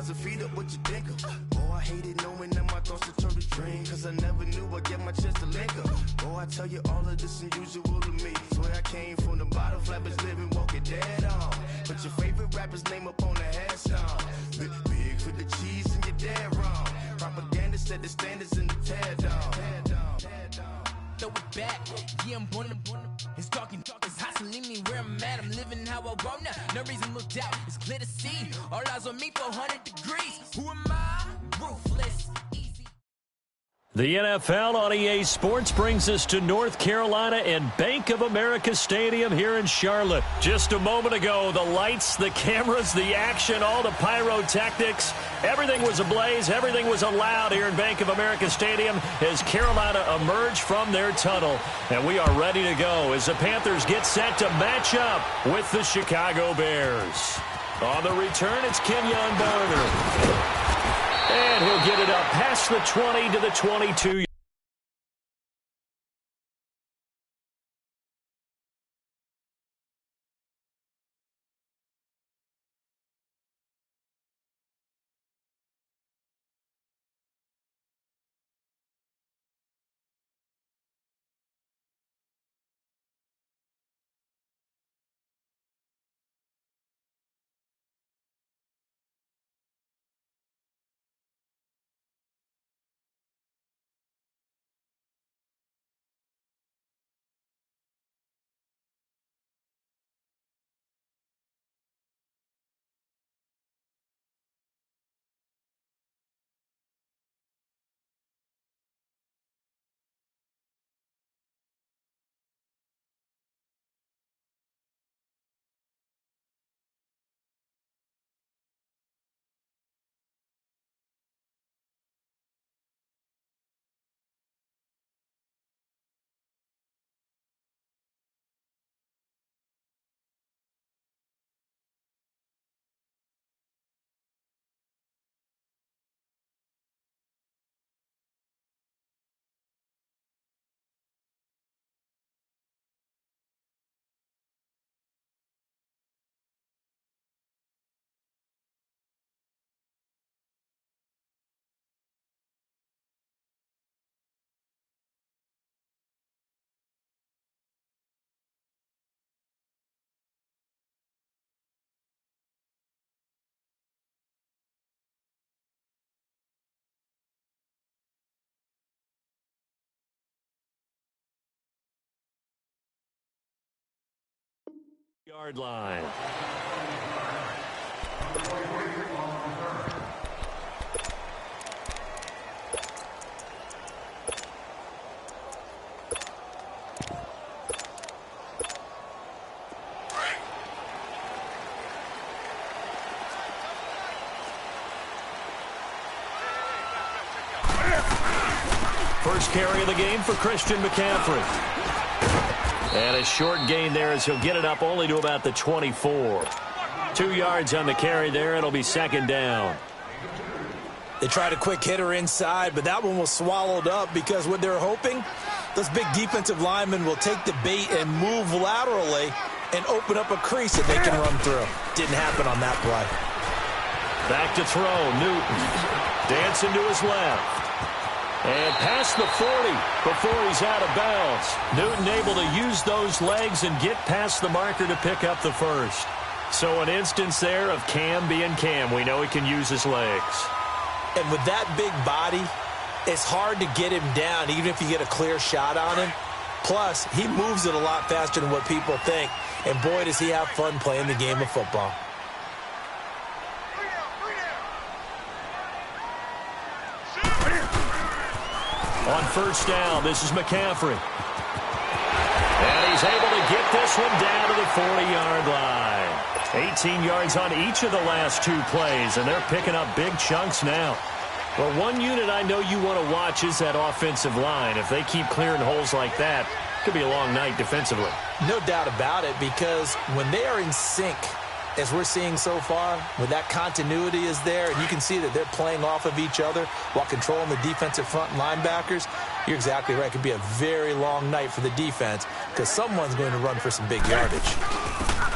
deposit, feed up what you think of. Oh, I hated knowing that my thoughts would turn to dream, cause I never knew I'd get my chance to link up. Oh, I tell you all of this unusual to me. Swear I came from the bottom, flappers living, walking dead on. Put your favorite rapper's name up on the headstone. Big for the cheese and you're dead wrong. Propaganda set the standards in the tear down. Throw it back, yeah, I'm born it's talking, it's hustling me where I'm at. I'm living how I want now. No reason to look out, it's clear to see. All eyes on me, 400 degrees. Who am I? Ruthless. The NFL on EA Sports brings us to North Carolina and Bank of America Stadium here in Charlotte. Just a moment ago, the lights, the cameras, the action, all the pyrotechnics, everything was ablaze, everything was allowed here in Bank of America Stadium as Carolina emerged from their tunnel. And we are ready to go as the Panthers get set to match up with the Chicago Bears. On the return, it's Kenyon Barner. And he'll get it up past the 20 to the 22. Yard line. First carry of the game for Christian McCaffrey. And a short gain there as he'll get it up only to about the 24. 2 yards on the carry there. It'll be second down. They tried a quick hitter inside, but that one was swallowed up because what they're hoping, those big defensive linemen will take the bait and move laterally and open up a crease that they can run through. Didn't happen on that play. Back to throw. Newton dancing to his left. And past the 40 before he's out of bounds. Newton able to use those legs and get past the marker to pick up the first. So an instance there of Cam being Cam. We know he can use his legs. And with that big body, it's hard to get him down even if you get a clear shot on him. Plus, he moves it a lot faster than what people think. And boy, does he have fun playing the game of football. On first down, this is McCaffrey. And he's able to get this one down to the 40-yard line. 18 yards on each of the last 2 plays, and they're picking up big chunks now. Well, one unit I know you want to watch is that offensive line. If they keep clearing holes like that, it could be a long night defensively. No doubt about it, because when they are in sync, as we're seeing so far, when that continuity is there, and you can see that they're playing off of each other while controlling the defensive front linebackers, you're exactly right. It could be a very long night for the defense because someone's going to run for some big yardage.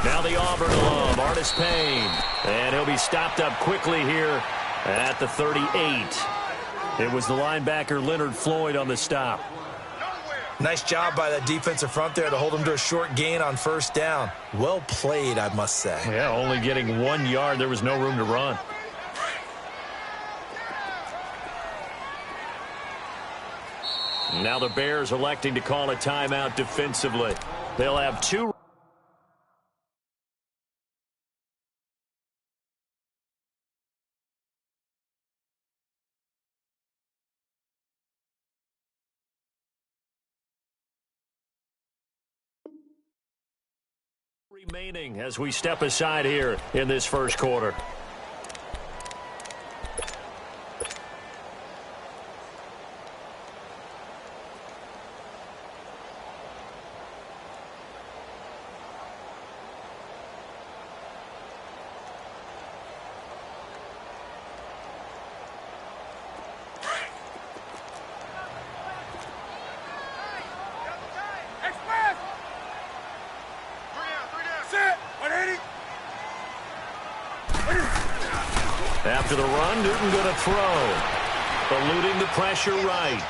Now the Auburn alum, Artis Payne. And he'll be stopped up quickly here At the 38, it was the linebacker Leonard Floyd on the stop. Nice job by that defensive front there to hold him to a short gain on first down. Well played, I must say. Yeah, only getting 1 yard. There was no room to run. Now the Bears electing to call a timeout defensively. They'll have 2. Remaining as we step aside here in this first quarter. After the run, Newton going to throw. Eluding the pressure right.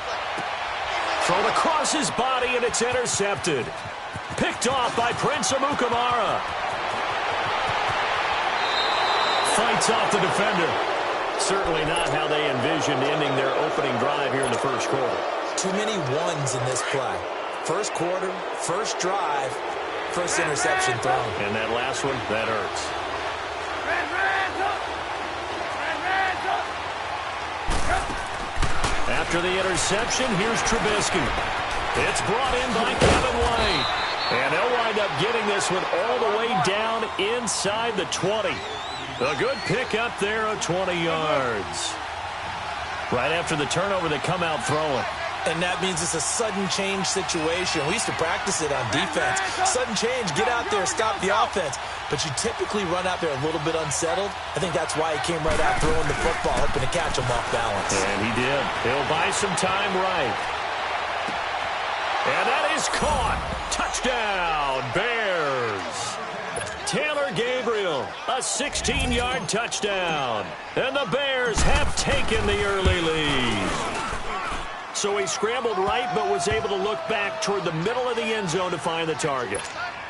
Thrown across his body, and it's intercepted. Picked off by Prince Amukamara. Fights off the defender. Certainly not how they envisioned ending their opening drive here in the first quarter. Too many ones in this play. First quarter, first drive, first interception thrown. And that last one, that hurts. After the interception, here's Trubisky. It's brought in by Kevin White. And they'll wind up getting this one all the way down inside the 20. A good pickup there of 20 yards. Right after the turnover, they come out throwing. And that means it's a sudden change situation. We used to practice it on defense. Sudden change, get out there, stop the offense. But you typically run out there a little bit unsettled. I think that's why he came right out throwing the football, hoping to catch him off balance. And he did. He'll buy some time right. And that is caught. Touchdown, Bears. Taylor Gabriel, a 16-yard touchdown. And the Bears have taken the early lead. So he scrambled right, but was able to look back toward the middle of the end zone to find the target.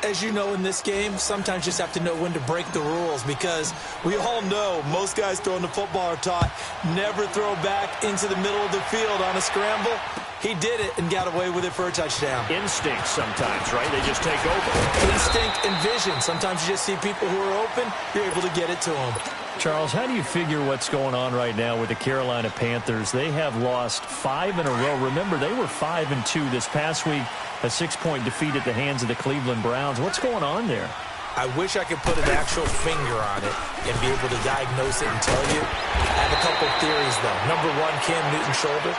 As you know in this game, sometimes you just have to know when to break the rules, because we all know most guys throwing the football are taught never throw back into the middle of the field on a scramble. He did it and got away with it for a touchdown. Instinct sometimes, right? They just take over. Instinct and vision. Sometimes you just see people who are open, you're able to get it to them. Charles, how do you figure what's going on right now with the Carolina Panthers? They have lost 5 in a row. Remember, they were 5-2 this past week, a 6-point defeat at the hands of the Cleveland Browns. What's going on there? I wish I could put an actual finger on it and be able to diagnose it and tell you. I have a couple of theories, though. Number one, Cam Newton's shoulder.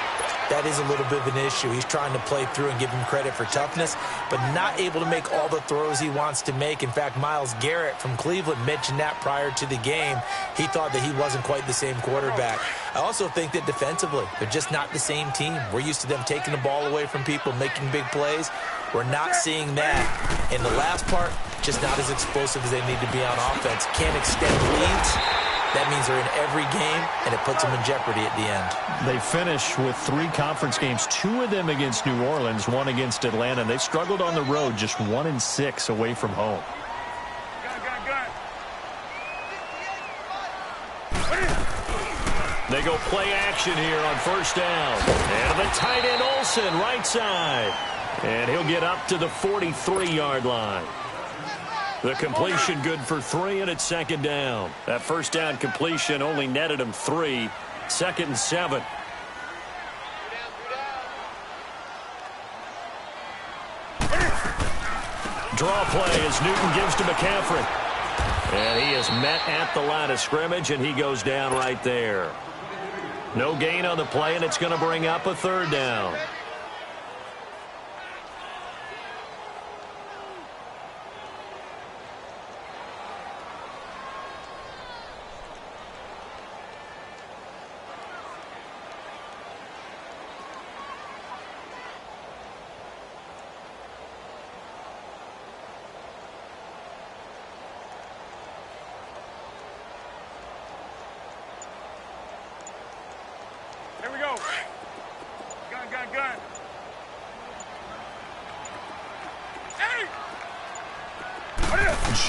That is a little bit of an issue. He's trying to play through and give him credit for toughness, but not able to make all the throws he wants to make. In fact, Myles Garrett from Cleveland mentioned that prior to the game. He thought that he wasn't quite the same quarterback. I also think that defensively, they're just not the same team. We're used to them taking the ball away from people, making big plays. We're not seeing that. In the last part, just not as explosive as they need to be on offense. Can't extend leads. That means they're in every game, and it puts them in jeopardy at the end. They finish with 3 conference games, 2 of them against New Orleans, 1 against Atlanta. They struggled on the road, just 1-6 away from home. They go play action here on first down. And the tight end Olsen, right side. And he'll get up to the 43-yard line. The completion good for 3, and it's second down. That first down completion only netted him 3. 2nd and 7. Draw play as Newton gives to McCaffrey. And he is met at the line of scrimmage, and he goes down right there. No gain on the play, and it's going to bring up a 3rd down. gun. Hey!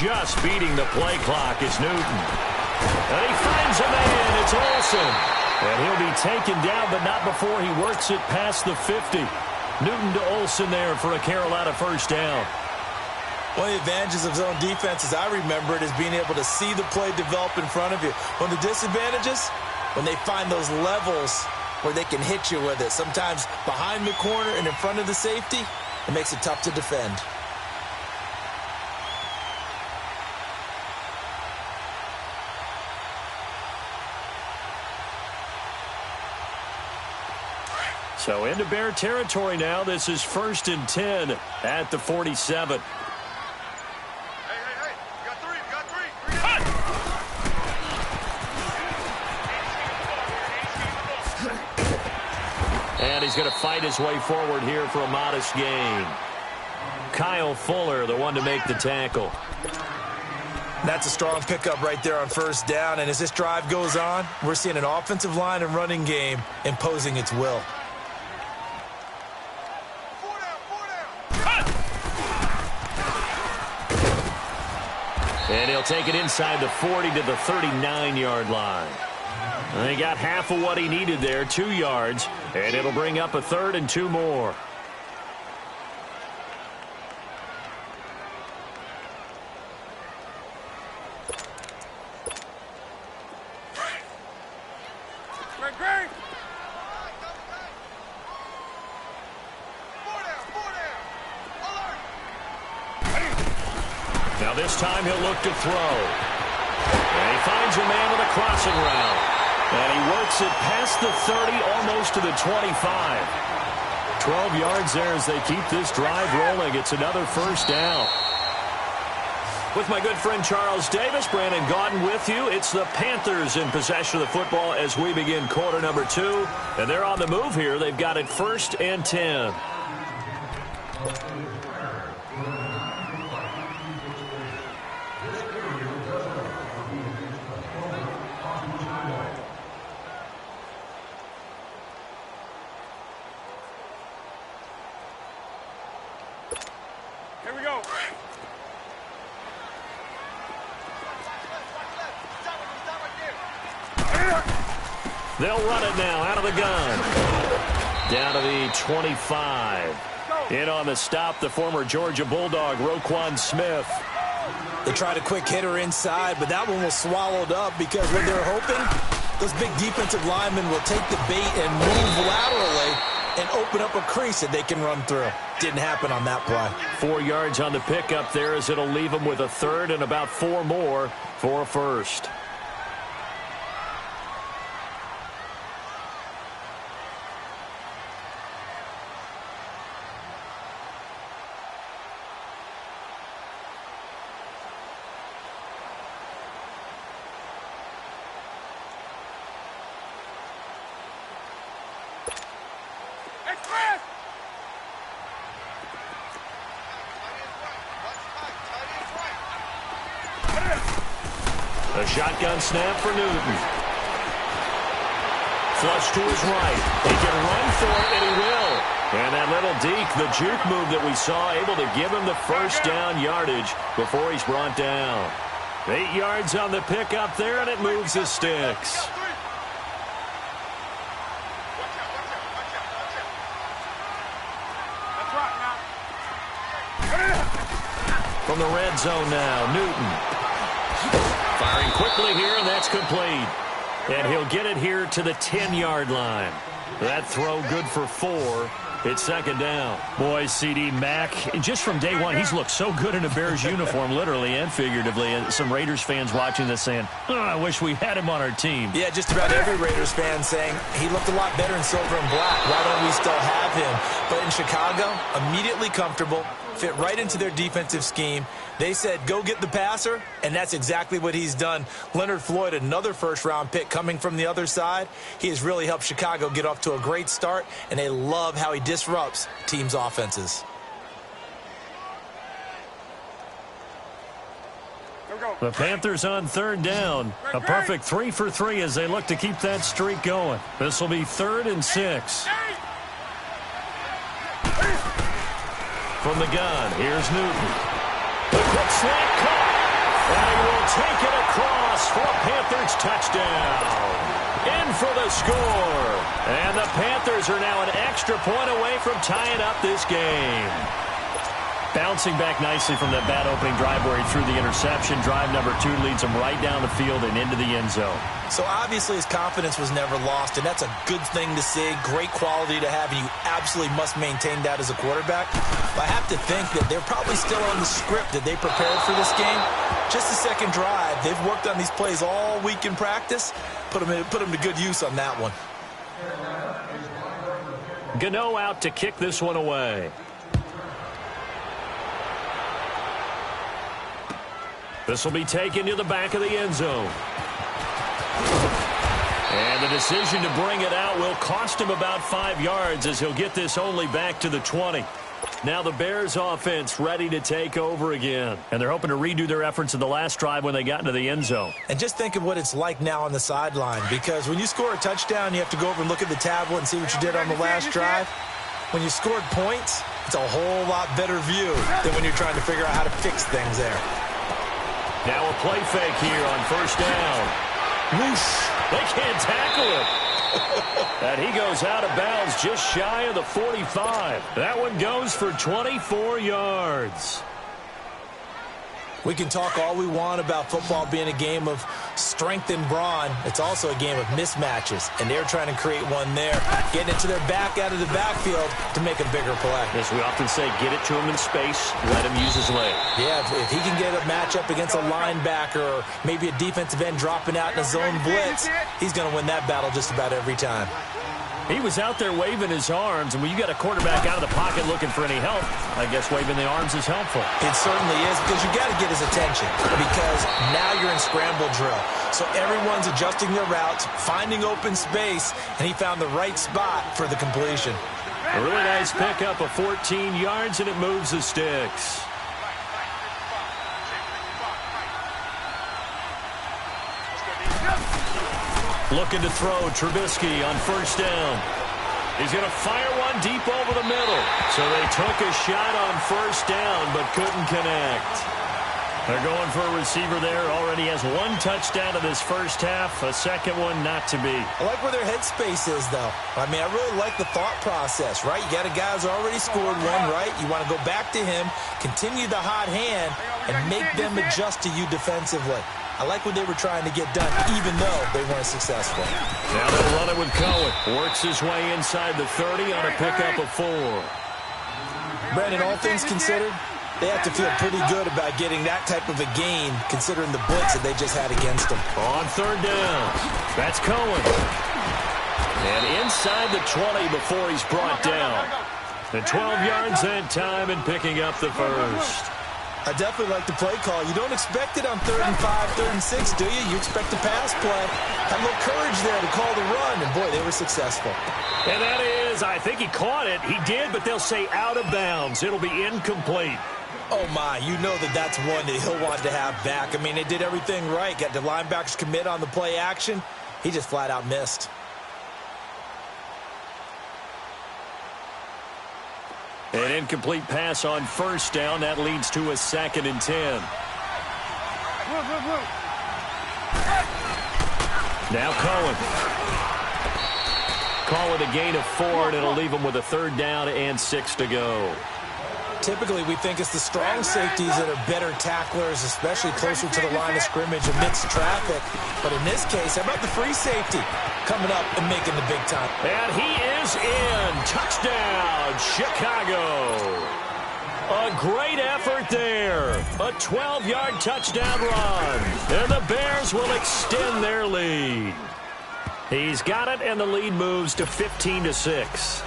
Just beating the play clock is Newton. And he finds a man. It's Olsen. And he'll be taken down, but not before he works it past the 50. Newton to Olsen there for a Carolina first down. One of the advantages of zone defense, as I remember it, is being able to see the play develop in front of you. One of the disadvantages, when they find those levels where they can hit you with it. Sometimes behind the corner and in front of the safety, it makes it tough to defend. So into Bear territory now. This is 1st and 10 at the 47. Hey, you got three. And he's going to fight his way forward here for a modest gain. Kyle Fuller, the one to make the tackle. That's a strong pickup right there on first down. And as this drive goes on, we're seeing an offensive line and running game imposing its will. And he'll take it inside the 40 to the 39-yard line. And he got half of what he needed there, 2 yards. And it'll bring up a 3rd and 2 more. Great. Now this time he'll look to throw. And he finds a man with a crossing route. And he works it past the 30, almost to the 25. 12 yards there as they keep this drive rolling. It's another first down. With my good friend Charles Davis, Brandon Gaudin with you. It's the Panthers in possession of the football as we begin quarter number 2. And they're on the move here. They've got it 1st and 10. Here we go. They'll run it now out of the gun. Down to the 25. In on the stop, the former Georgia Bulldog, Roquan Smith. They tried a quick hitter inside, but that one was swallowed up because what they're hoping, those big defensive linemen will take the bait and move laterally and open up a crease that they can run through. Didn't happen on that play. 4 yards on the pickup there as it'll leave them with a 3rd and about 4 more for a first. A shotgun snap for Newton. Flush to his right. He can run for it, and he will. And that little deke, the juke move that we saw, able to give him the first down yardage before he's brought down. 8 yards on the pickup there, and it moves the sticks. From the red zone now, Newton. Firing quickly here, and that's complete. And he'll get it here to the 10-yard line. That throw good for 4. It's 2nd down. Boy, C.D. Mack, just from day one, he's looked so good in a Bears uniform, literally and figuratively. And some Raiders fans watching this saying, oh, I wish we had him on our team. Yeah, just about every Raiders fan saying he looked a lot better in silver and black. Why don't we still have him? But in Chicago, immediately comfortable, fit right into their defensive scheme. They said, go get the passer, and that's exactly what he's done. Leonard Floyd, another first-round pick coming from the other side. He has really helped Chicago get off to a great start, and they love how he disrupts teams' offenses. The Panthers on 3rd down. A perfect 3 for 3 as they look to keep that streak going. This will be 3rd and 6. From the gun, here's Newton. The quick slant caught. And he will take it across for a Panthers touchdown. In for the score. And the Panthers are now an extra point away from tying up this game. Bouncing back nicely from that bad opening drive where he threw the interception. Drive number 2 leads him right down the field and into the end zone. So obviously his confidence was never lost, and that's a good thing to see. Great quality to have, and you absolutely must maintain that as a quarterback. But I have to think that they're probably still on the script that they prepared for this game. Just the second drive. They've worked on these plays all week in practice. Put them to good use on that one. Gano out to kick this one away. This will be taken to the back of the end zone. And the decision to bring it out will cost him about 5 yards as he'll get this only back to the 20. Now the Bears offense ready to take over again. And they're hoping to redo their efforts in the last drive when they got into the end zone. And just think of what it's like now on the sideline, because when you score a touchdown, you have to go over and look at the tablet and see what you did on the last drive. When you scored points, it's a whole lot better view than when you're trying to figure out how to fix things there. Now a play fake here on first down. Whoosh! They can't tackle him. And he goes out of bounds just shy of the 45. That one goes for 24 yards. We can talk all we want about football being a game of strength and brawn. It's also a game of mismatches, and they're trying to create one there, getting it to their back out of the backfield to make a bigger play. As we often say, get it to him in space, let him use his leg. Yeah, if he can get a matchup against a linebacker or maybe a defensive end dropping out in a zone blitz, he's going to win that battle just about every time. He was out there waving his arms, and when you got a quarterback out of the pocket looking for any help, I guess waving the arms is helpful. It certainly is, because you got to get his attention, because now you're in scramble drill. So everyone's adjusting their routes, finding open space, and he found the right spot for the completion. A really nice pickup of 14 yards, and it moves the sticks. Looking to throw, Trubisky on first down. He's going to fire one deep over the middle. So they took a shot on first down, but couldn't connect. They're going for a receiver there. Already has 1 touchdown in this first half. A second one not to be. I like where their headspace is, though. I mean, I really like the thought process, right? You got a guy who's already scored one, right? You want to go back to him, continue the hot hand, and make them adjust to you defensively. I like what they were trying to get done, even though they weren't successful. Now they'll run it with Cohen. Works his way inside the 30 on a pickup of 4. Brandon, all things considered, they have to feel pretty good about getting that type of a gain, considering the blitz that they just had against them. On third down, that's Cohen. And inside the 20 before he's brought down. And 12 yards that time and picking up the first. I definitely like the play call. You don't expect it on 3rd and 5, 3rd and 6, do you? You expect a pass play. Had a little courage there to call the run, and boy, they were successful. And that is, I think he caught it. He did, but they'll say out of bounds. It'll be incomplete. Oh, my, you know that's one that he'll want to have back. I mean, they did everything right. Got the linebackers commit on the play action. He just flat out missed. An incomplete pass on first down. That leads to a 2nd and 10. Now Cohen. Call it a gain of 4, and it'll leave him with a 3rd down and 6 to go. Typically, we think it's the strong safeties that are better tacklers, especially closer to the line of scrimmage amidst traffic. But in this case, how about the free safety coming up and making the big time? And he is in. Touchdown, Chicago. A great effort there. A 12-yard touchdown run. And the Bears will extend their lead. He's got it, and the lead moves to 15-6.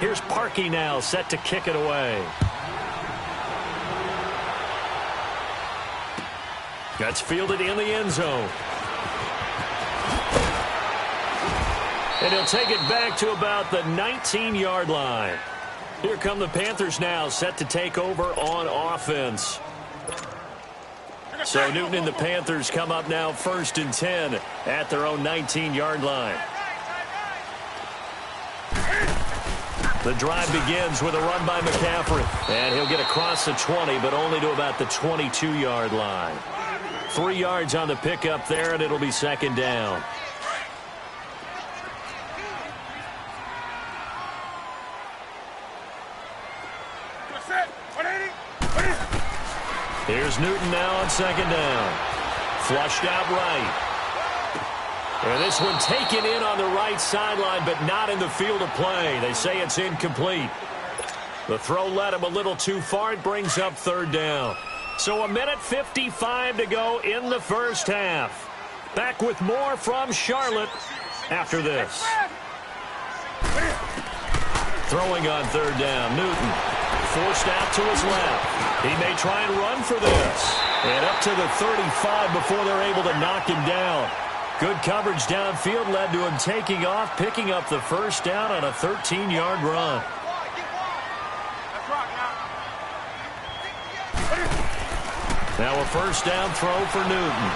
Here's Parkey now, set to kick it away. That's fielded in the end zone. And he'll take it back to about the 19-yard line. Here come the Panthers now, set to take over on offense. So Newton and the Panthers come up now 1st and 10 at their own 19-yard line. The drive begins with a run by McCaffrey. And he'll get across the 20, but only to about the 22-yard line. 3 yards on the pickup there, and it'll be second down. Here's Newton now on second down. Flushed out right. And this one taken in on the right sideline, but not in the field of play. They say it's incomplete. The throw led him a little too far. It brings up third down. So 1:55 to go in the first half. Back with more from Charlotte after this. Throwing on third down, Newton. Forced out to his left. He may try and run for this. And up to the 35 before they're able to knock him down. Good coverage downfield led to him taking off, picking up the first down on a 13-yard run. Now a first down throw for Newton.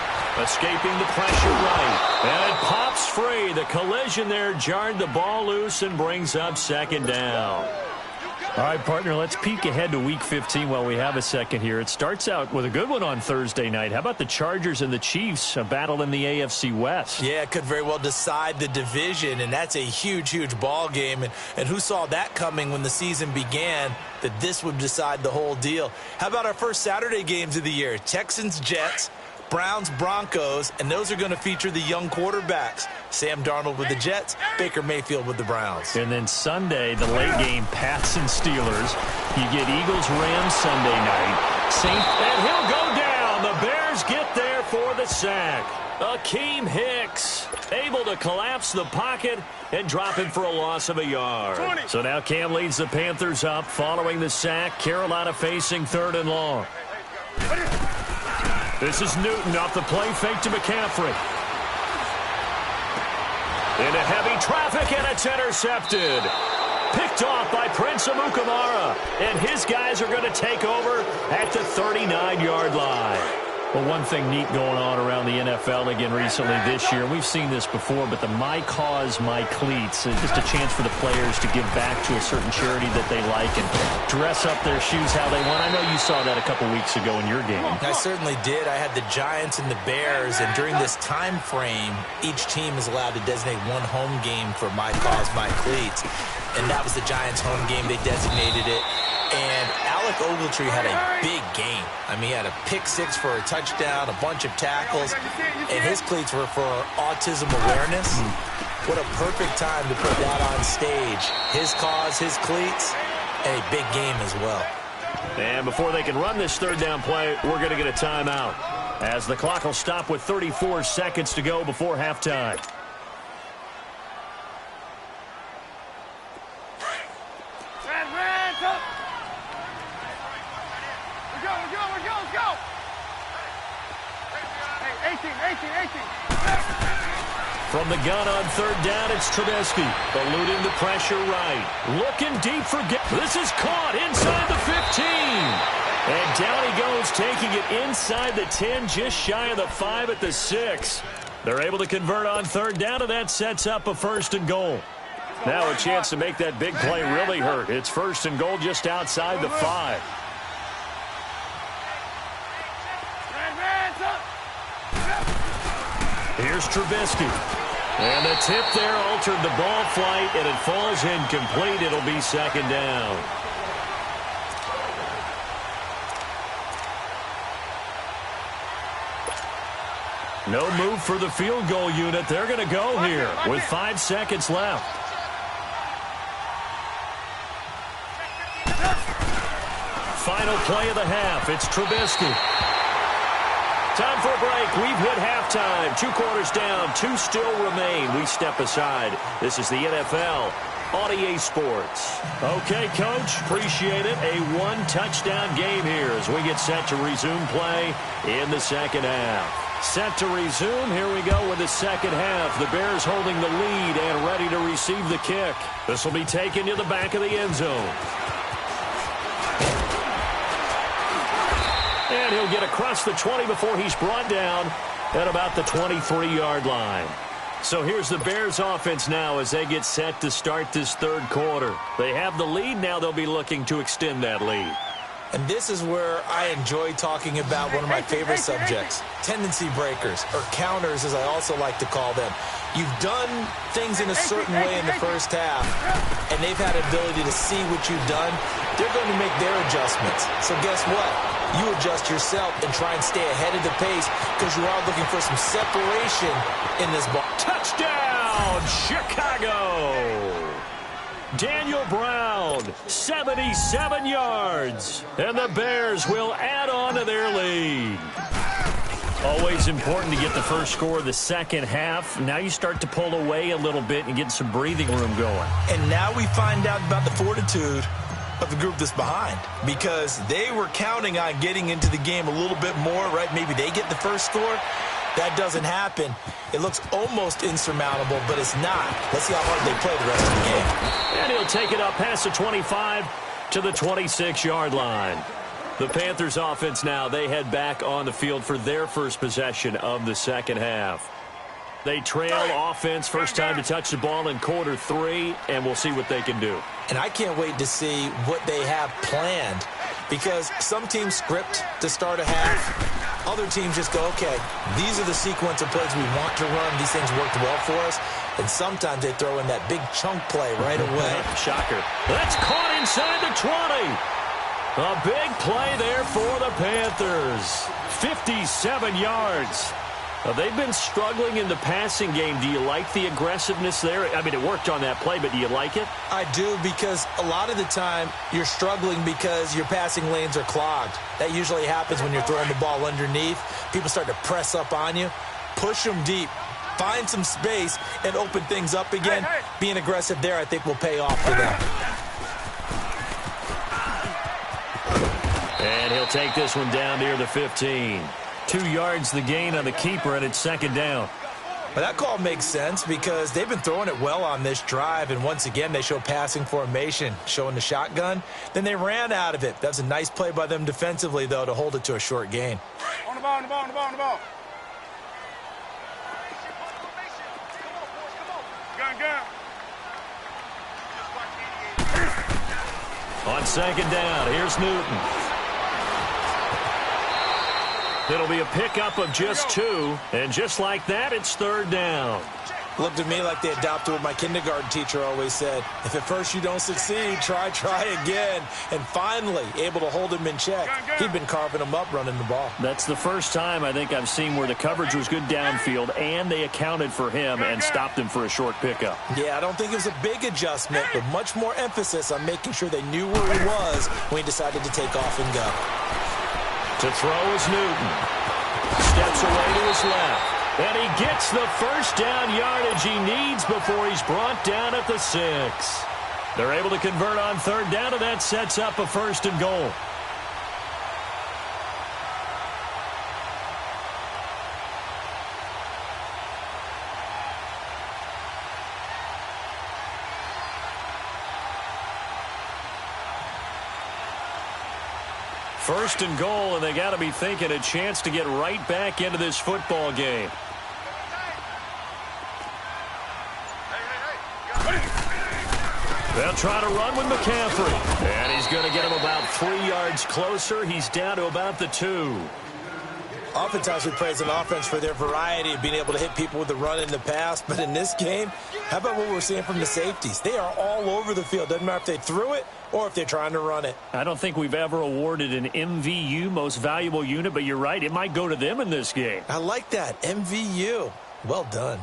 Escaping the pressure right. And it pops free. The collision there jarred the ball loose and brings up second down. All right, partner, let's peek ahead to Week 15 while we have a second here. It starts out with a good one on Thursday night. How about the Chargers and the Chiefs, a battle in the AFC West? Yeah, it could very well decide the division, and that's a huge, huge ball game. And who saw that coming when the season began, that this would decide the whole deal? How about our first Saturday games of the year? Texans, Jets, Browns, Broncos, and those are going to feature the young quarterbacks. Sam Darnold with the Jets, Baker Mayfield with the Browns. And then Sunday, the late game, Pats and Steelers. You get Eagles-Rams Sunday night. And he'll go down. The Bears get there for the sack. Akeem Hicks able to collapse the pocket and drop him for a loss of a yard. 20. So now Cam leads the Panthers up following the sack. Carolina facing third and long. This is Newton off the play fake to McCaffrey. Into heavy traffic, and it's intercepted. Picked off by Prince Amukamara. And his guys are going to take over at the 39-yard line. Well, one thing neat going on around the NFL again recently this year, we've seen this before, but the My Cause, My Cleats, just a chance for the players to give back to a certain charity that they like and dress up their shoes how they want. I know you saw that a couple weeks ago in your game. I certainly did. I had the Giants and the Bears, and during this time frame, each team is allowed to designate one home game for My Cause, My Cleats, and that was the Giants' home game. They designated it. And Alec Ogletree had a big game. I mean, he had a pick six for a touchdown, a bunch of tackles, and his cleats were for autism awareness. What a perfect time to put that on stage. His cause, his cleats, and a big game as well. And before they can run this third down play, we're going to get a timeout, as the clock will stop with 34 seconds to go before halftime. From the gun on third down, it's Trubisky. Eluding the pressure right. Looking deep for... This is caught inside the 15. And down he goes, taking it inside the 10, just shy of the 5 at the 6. They're able to convert on third down, and that sets up a first and goal. Now a chance to make that big play really hurt. It's first and goal just outside the 5. Here's Trubisky. And the tip there altered the ball flight, and it falls incomplete. It'll be second down. No move for the field goal unit. They're going to go here with 5 seconds left. Final play of the half. It's Trubisky. Time for a break. We've hit halftime. 2 quarters down. 2 still remain. We step aside. This is the NFL on EA Sports. Okay, Coach. Appreciate it. A 1-touchdown game here as we get set to resume play in the second half. Set to resume. Here we go with the second half. The Bears holding the lead and ready to receive the kick. This will be taken to the back of the end zone. And he'll get across the 20 before he's brought down at about the 23-yard line. So here's the Bears offense now as they get set to start this third quarter. They have the lead. Now they'll be looking to extend that lead. And this is where I enjoy talking about one of my favorite subjects, tendency breakers, or counters as I also like to call them. You've done things in a certain way in the first half, and they've had an ability to see what you've done. They're going to make their adjustments. So guess what? You adjust yourself and try and stay ahead of the pace because you are looking for some separation in this ball. Touchdown, Chicago! Daniel Brown, 77 yards. And the Bears will add on to their lead. Always important to get the first score of the second half. Now you start to pull away a little bit and get some breathing room going. And now we find out about the fortitude of the group that's behind, because they were counting on getting into the game a little bit more, right? Maybe they get the first score. That doesn't happen. It looks almost insurmountable, but it's not. Let's see how hard they play the rest of the game. And he'll take it up past the 25 to the 26-yard line. The Panthers offense now, they head back on the field for their first possession of the second half. They trail offense, first time to touch the ball in quarter 3, and we'll see what they can do. And I can't wait to see what they have planned, because some teams script to start a half. Other teams just go, okay, these are the sequence of plays we want to run. These things worked well for us. And sometimes they throw in that big chunk play right away. Shocker. That's caught inside the 20. A big play there for the Panthers. 57 yards. They've been struggling in the passing game. Do you like the aggressiveness there? I mean, it worked on that play, but do you like it? I do, because a lot of the time you're struggling because your passing lanes are clogged. That usually happens when you're throwing the ball underneath. People start to press up on you. Push them deep. Find some space and open things up again. Being aggressive there, I think, will pay off for them. And he'll take this one down near the 15. 2 yards the gain on the keeper, and it's second down. But that call makes sense because they've been throwing it well on this drive, and once again they show passing formation, showing the shotgun. Then they ran out of it. That's a nice play by them defensively, though, to hold it to a short gain. On the ball, on the ball, on the ball, on the ball. Gun, gun. On second down, here's Newton. It'll be a pickup of just 2, and just like that, it's third down. Looked to me like they adopted what my kindergarten teacher always said. If at first you don't succeed, try again. And finally, able to hold him in check. He'd been carving him up running the ball. That's the first time I think I've seen where the coverage was good downfield, and they accounted for him and stopped him for a short pickup. Yeah, I don't think it was a big adjustment, but much more emphasis on making sure they knew where he was when he decided to take off and go. To throw is Newton. Steps away to his left. And he gets the first down yardage he needs before he's brought down at the 6. They're able to convert on third down, and that sets up a first and goal. First and goal, and they got to be thinking a chance to get right back into this football game. They'll try to run with McCaffrey. And he's going to get him about 3 yards closer. He's down to about the 2. Oftentimes we praise an offense for their variety of being able to hit people with the run in the pass. But in this game, how about what we're seeing from the safeties? They are all over the field. Doesn't matter if they threw it or if they're trying to run it. I don't think we've ever awarded an MVU, most valuable unit, but you're right. It might go to them in this game. I like that. MVU. Well done.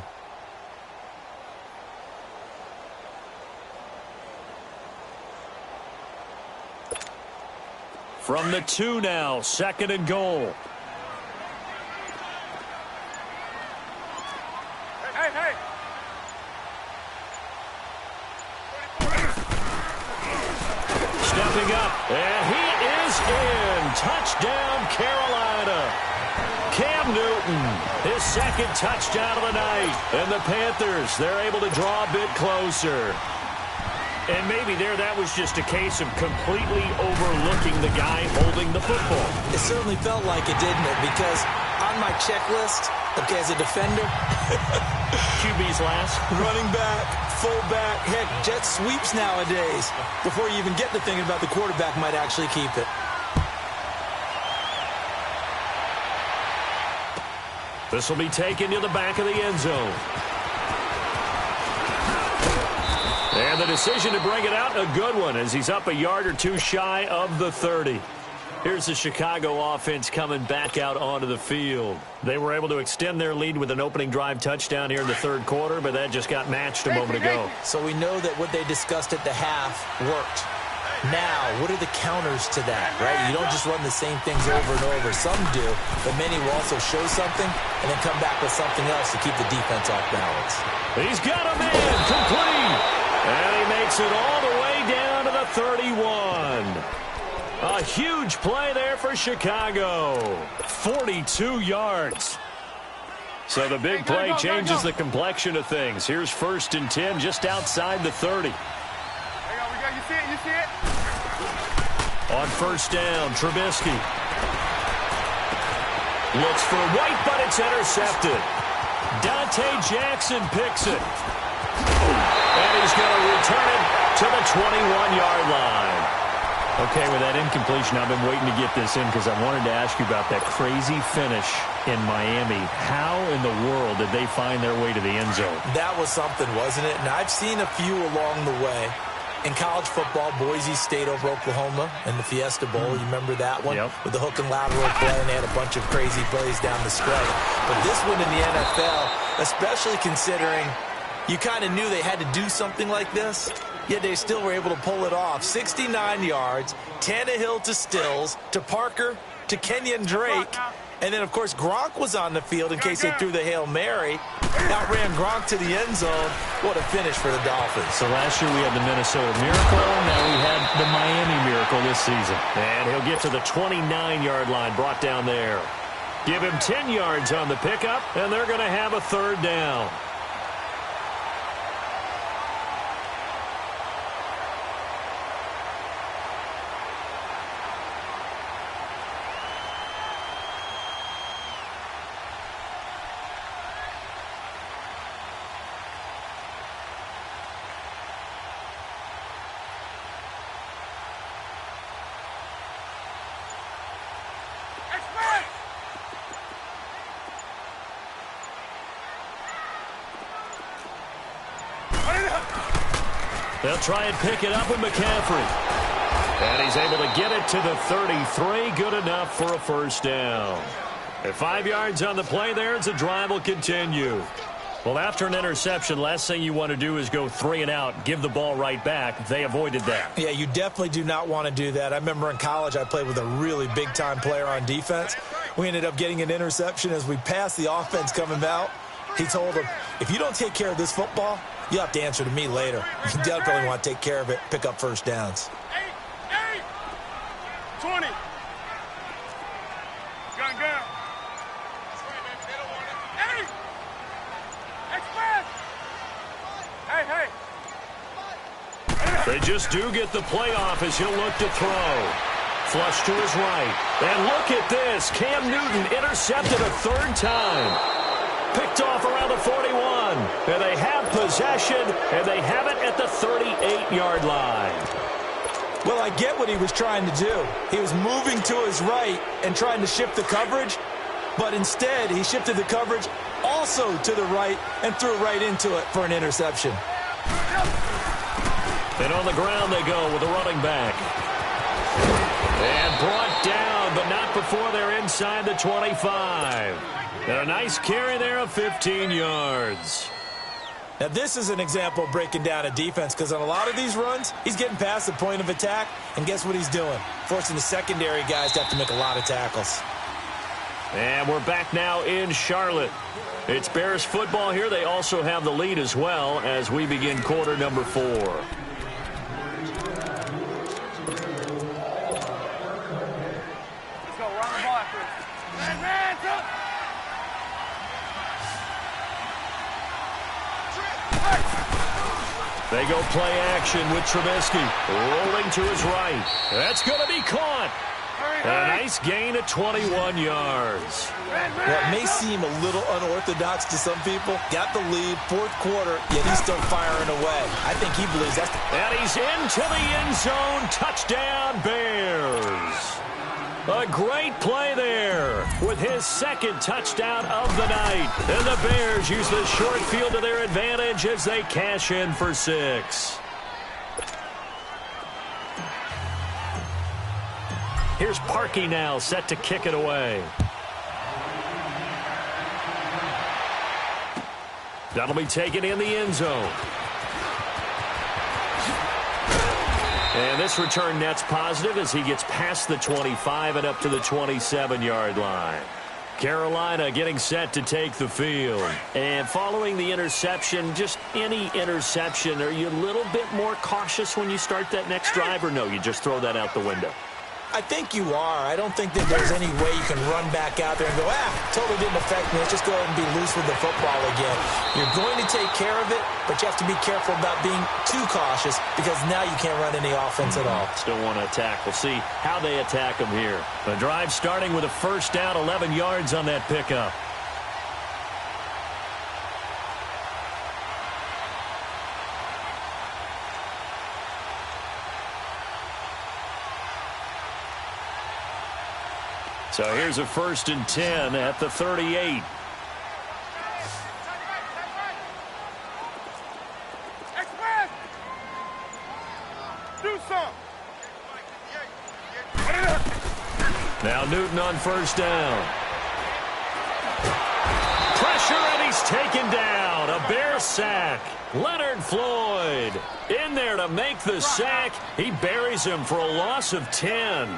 From the 2 now, second and goal. Hey. Stepping up, and he is in. Touchdown, Carolina. Cam Newton, his second touchdown of the night. And the Panthers, they're able to draw a bit closer. And maybe that was just a case of completely overlooking the guy holding the football. It certainly felt like it, didn't it? Because on my checklist, Okay, as a defender, QB's last. running back, fullback, heck, jet sweeps nowadays. Before you even get to thinking about the quarterback might actually keep it. This will be taken to the back of the end zone. And the decision to bring it out, a good one, as he's up a yard or two shy of the 30. Here's the Chicago offense coming back out onto the field. They were able to extend their lead with an opening drive touchdown here in the third quarter, but that just got matched a moment ago. So we know that what they discussed at the half worked. Now, what are the counters to that, right? You don't just run the same things over and over. Some do, but many will also show something and then come back with something else to keep the defense off balance. He's got a man complete, and he makes it all the way down to the 31. A huge play there for Chicago. 42 yards. So the big play changes the complexion of things. Here's 1st and 10 just outside the 30. You see it? You see it? On 1st down, Trubisky looks for White, but it's intercepted. Dante Jackson picks it. And he's going to return it to the 21-yard line. Okay, with that incompletion, I've been waiting to get this in because I wanted to ask you about that crazy finish in Miami. How in the world did they find their way to the end zone? That was something, wasn't it? And I've seen a few along the way. In college football, Boise State over Oklahoma in the Fiesta Bowl. You remember that one? Yep. With the hook and lateral play, and they had a bunch of crazy plays down the stretch. But this one in the NFL, especially considering you kind of knew they had to do something like this, yet they still were able to pull it off. 69 yards, Tannehill to Stills, to Parker, to Kenyon Drake. And then, of course, Gronk was on the field in case they threw the Hail Mary. Outran Gronk to the end zone. What a finish for the Dolphins. So last year we had the Minnesota Miracle. Now we had the Miami Miracle this season. And he'll get to the 29-yard line, brought down there. Give him 10 yards on the pickup, and they're going to have a 3rd down. They'll try and pick it up with McCaffrey. And he's able to get it to the 33. Good enough for a 1st down. At 5 yards on the play there, as the drive will continue. Well, after an interception, last thing you want to do is go 3 and out, give the ball right back. They avoided that. Yeah, you definitely do not want to do that. I remember in college I played with a really big-time player on defense. We ended up getting an interception as we passed the offense coming out. He told him, if you don't take care of this football, you'll have to answer to me later. You definitely want to take care of it, pick up 1st downs. 20. Gun. Hey. They just do get the playoff as he'll look to throw. Flush to his right. And look at this. Cam Newton intercepted a 3rd time. Picked off around the 41. And they have possession, and they have it at the 38-yard line. Well, I get what he was trying to do. He was moving to his right and trying to shift the coverage, but instead he shifted the coverage also to the right and threw right into it for an interception. And on the ground they go with the running back. And brought down, but not before they're inside the 25. And a nice carry there of 15 yards. Now, this is an example of breaking down a defense, because on a lot of these runs, he's getting past the point of attack, and guess what he's doing? Forcing the secondary guys to have to make a lot of tackles. And we're back now in Charlotte. It's Bears football here. They also have the lead as well as we begin quarter number 4. Let's go. Run the ball after it. Man, up. They go play action with Trubisky. Rolling to his right. That's going to be caught. Hurry A nice gain of 21 yards. Well, it may seem a little unorthodox to some people. Got the lead, fourth quarter, yet he's still firing away. I think he believes that's And he's into the end zone. Touchdown, Bears. A great play there with his second touchdown of the night. And the Bears use the short field to their advantage as they cash in for 6. Here's Parkey now, set to kick it away. That'll be taken in the end zone. And this return net's positive as he gets past the 25 and up to the 27-yard line. Carolina getting set to take the field. And following the interception, just any interception, are you a little bit more cautious when you start that next drive, or no, you just throw that out the window? I think you are. I don't think that there's any way you can run back out there and go, totally didn't affect me. Let's just go ahead and be loose with the football again. You're going to take care of it, but you have to be careful about being too cautious because now you can't run any offense at all. Still want to attack. We'll see how they attack them here. The drive starting with a first down, 11 yards on that pickup. So here's a 1st and 10 at the 38. Express! Do some! Now Newton on first down. Pressure, and he's taken down. A Bear sack. Leonard Floyd in there to make the sack. He buries him for a loss of 10.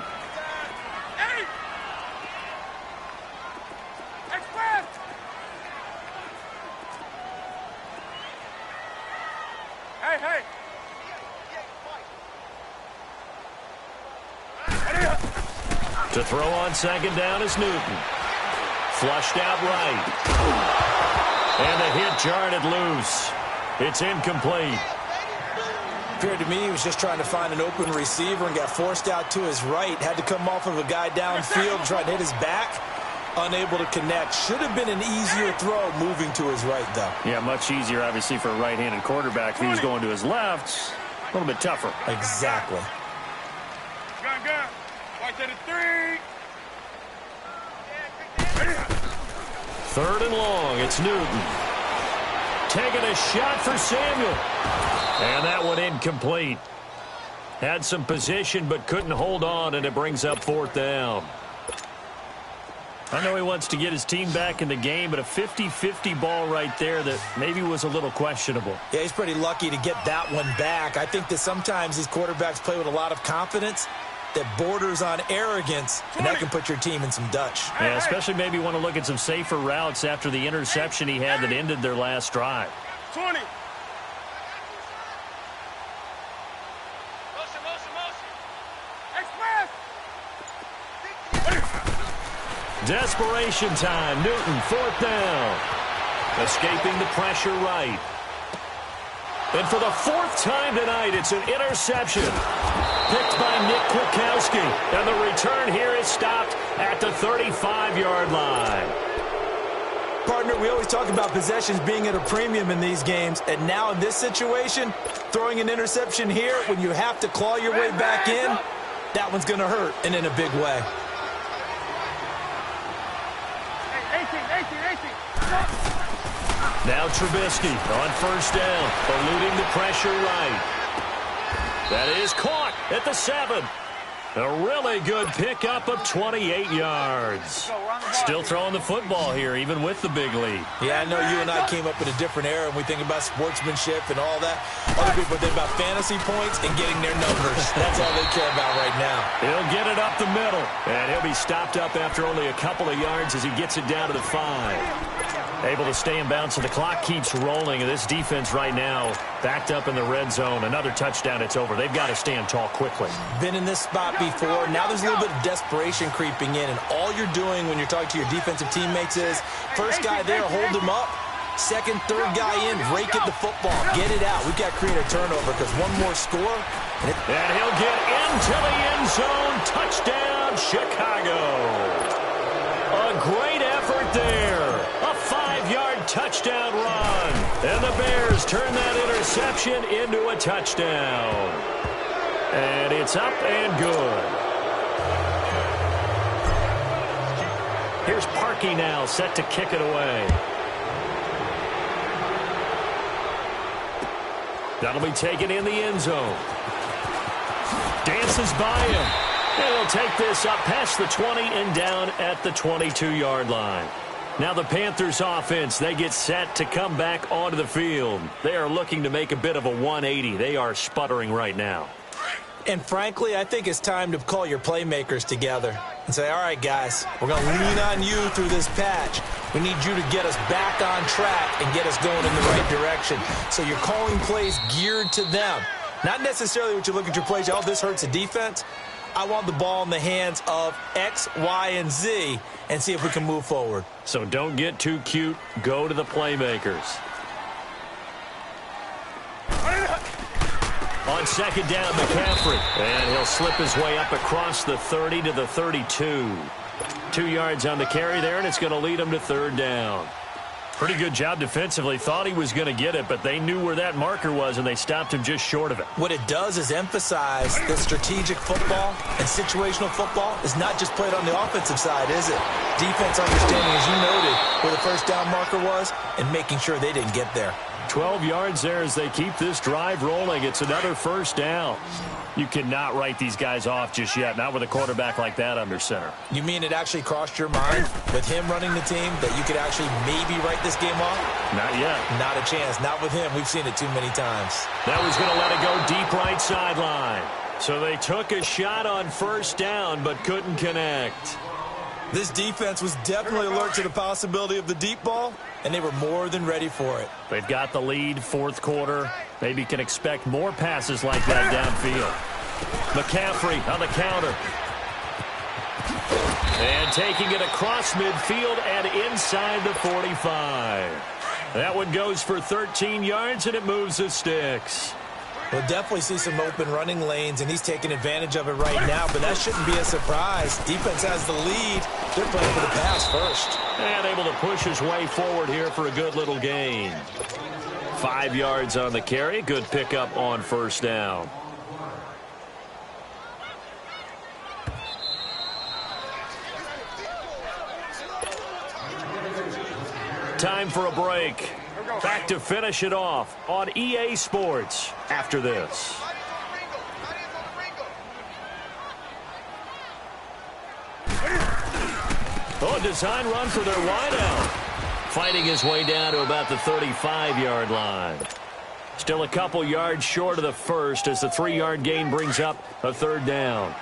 To throw on second down is Newton. Flushed out right. And the hit jarred it loose. It's incomplete. Appeared to me he was just trying to find an open receiver and got forced out to his right. Had to come off of a guy downfield, trying to hit his back. Unable to connect. Should have been an easier throw moving to his right, though. Yeah, much easier, obviously, for a right-handed quarterback. If he was going to his left, a little bit tougher. Exactly. Gun. Watch that at 3. 3rd and long. It's Newton. Taking a shot for Samuel. And that one incomplete. Had some position but couldn't hold on, and it brings up 4th down. I know he wants to get his team back in the game, but a 50-50 ball right there that maybe was a little questionable. Yeah, he's pretty lucky to get that one back. I think that sometimes these quarterbacks play with a lot of confidence that borders on arrogance, and that can put your team in some Dutch. Yeah, especially maybe want to look at some safer routes after the interception he had that ended their last drive. 20. Desperation time. Newton, 4th down. Escaping the pressure right. And for the 4th time tonight, it's an interception. Picked by Nick Kwiatkowski. And the return here is stopped at the 35-yard line. Partner, we always talk about possessions being at a premium in these games. And now in this situation, throwing an interception here when you have to claw your way back in, that one's going to hurt, and in a big way. 18. Now Trubisky on first down, eluding the pressure right. That is caught at the 7. A really good pickup of 28 yards. Still throwing the football here, even with the big lead. Yeah, I know you and I came up in a different era, and we think about sportsmanship and all that. Other people think about fantasy points and getting their numbers. That's all they care about right now. He'll get it up the middle, and he'll be stopped up after only a couple of yards as he gets it down to the 5. Able to stay in bounds, so the clock keeps rolling. And this defense right now backed up in the red zone. Another touchdown, it's over. They've got to stand tall quickly. Been in this spot before. Now there's a little bit of desperation creeping in. And all you're doing when you're talking to your defensive teammates is, first guy there, hold him up. Second, third guy in, rake at the football. Get it out. We've got to create a turnover because one more score. And he'll get into the end zone. Touchdown, from Chicago. A great effort there. A 5-yard touchdown run. And the Bears turn that interception into a touchdown. And it's up and good. Here's Parkey now, set to kick it away. That'll be taken in the end zone. Dances by him. And he'll take this up past the 20 and down at the 22-yard line. Now the Panthers offense, they get set to come back onto the field. They are looking to make a bit of a 180. They are sputtering right now. And frankly, I think it's time to call your playmakers together and say, all right, guys, we're going to lean on you through this patch. We need you to get us back on track and get us going in the right direction. So you're calling plays geared to them. Not necessarily what you look at your plays, oh, this hurts the defense. I want the ball in the hands of X, Y, and Z and see if we can move forward. So don't get too cute. Go to the playmakers. On second down, McCaffrey. And he'll slip his way up across the 30 to the 32. 2 yards on the carry there, and it's going to lead him to third down. Pretty good job defensively. Thought he was going to get it, but they knew where that marker was, and they stopped him just short of it. What it does is emphasize that strategic football and situational football is not just played on the offensive side, is it? Defense understanding, as you noted, where the first down marker was and making sure they didn't get there. 12 yards there as they keep this drive rolling. It's another first down. You cannot write these guys off just yet, not with a quarterback like that under center. You mean it actually crossed your mind with him running the team that you could actually maybe write this game off? Not yet. Not a chance. Not with him. We've seen it too many times. That was going to let it go deep right sideline. So they took a shot on first down but couldn't connect. This defense was definitely alert to the possibility of the deep ball, and they were more than ready for it. They've got the lead, fourth quarter. Maybe can expect more passes like that downfield. McCaffrey on the counter. And taking it across midfield and inside the 45. That one goes for 13 yards, and it moves the sticks. We'll definitely see some open running lanes, and he's taking advantage of it right now, but that shouldn't be a surprise. Defense has the lead. They're playing for the pass first. And able to push his way forward here for a good little gain. 5 yards on the carry. Good pickup on first down. Time for a break. Back to finish it off on EA Sports after this. Oh, a design run for their wideout. Fighting his way down to about the 35-yard line. Still a couple yards short of the first as the 3-yard gain brings up a third down.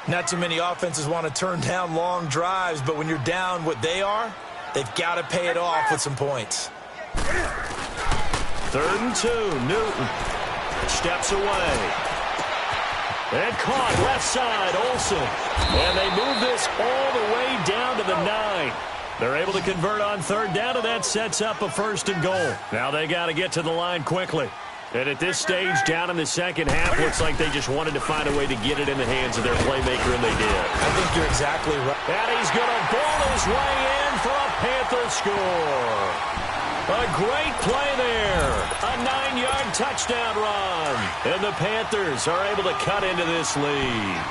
Not too many offenses want to turn down long drives, but when you're down what they are, they've got to pay it off with some points. 3rd and 2. Newton steps away. And caught left side, Olsen. And they move this all the way down to the 9. They're able to convert on third down, and that sets up a 1st and goal. Now they got to get to the line quickly. And at this stage, down in the second half, looks like they just wanted to find a way to get it in the hands of their playmaker, and they did. I think you're exactly right. And he's going to ball his way in for a Panther score. A great play there. A 9-yard touchdown run. And the Panthers are able to cut into this lead.